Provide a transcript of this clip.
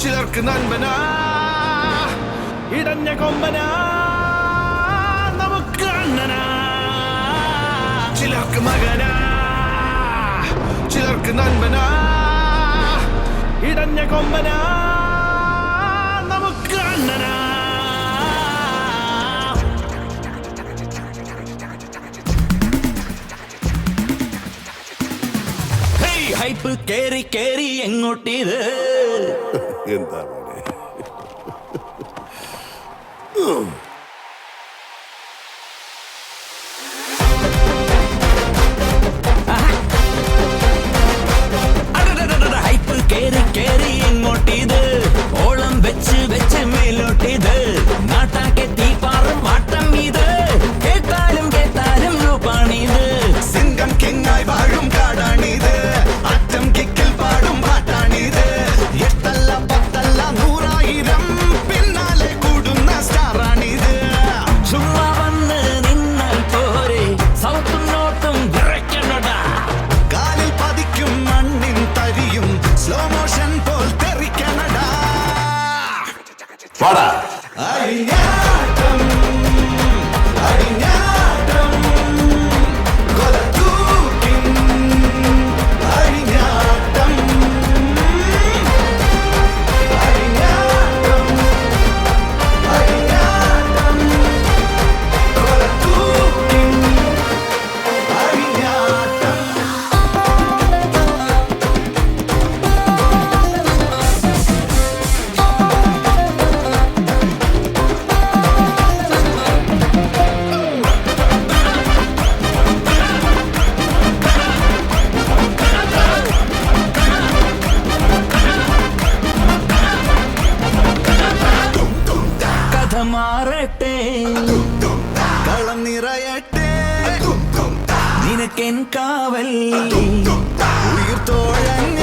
ചിലർക്ക് നൻപനാ ഇടഞ്ഞ കൊമ്പനാ നമുക്ക് അണ്ണനാ ചിലർക്ക് മകനാ ചിലർക്ക് നൻപനാ ഇടഞ്ഞ കൊമ്പനാ നമുക്ക് അണ്ണനാ ഹൈപ്പ് കേറി കേറി എങ്ങോട്ടിത് എന്താ മോനെ ഹൈപ്പ് കേറി കേറി എങ്ങോട്ടിത് ഓളം വെച്ച് വെച്ച് മേലോട്ടിത് നാട്ടാക്കെ തീപ്പാറും മാട്ടം ഇത് കേട്ടാലും കേട്ടാലും രൂപാണിത് സിംഗം കിങ്ങായി വാഴും കാടാണിത് അറ്റം കിക്കിൽ പാടും പാട്ടാണിത് എട്ടല്ല പത്തല്ല 100,000 പിന്നാലെ കൂടുന്ന സ്റ്റാറാണിത് ചുമ്മാ വന്ന് നിന്നാൽ പോരെ സൗത്തും നോട്ടും വിറയ്ക്കണടാ കാലിൽ പതിക്കും മണ്ണിൻ തരിയും സ്ലോ മോഷൻ പോൽ തെറിക്കണടാ വാടാ അഴിഞ്ഞാട്ടം അഴിഞ്ഞാട്ടം കൊലത്തൂക്കിൻ അഴിഞ്ഞാട്ടം അഴിഞ്ഞാട്ടം അഴിഞ്ഞാട്ടം കൊലത്തൂക്കിൻ അഴിഞ്ഞാട്ടം കഥ മാറട്ടെ കളം നിറയട്ടെ നിനക്കെൻ കാവൽ ഉയിർ തോഴഞ്ഞ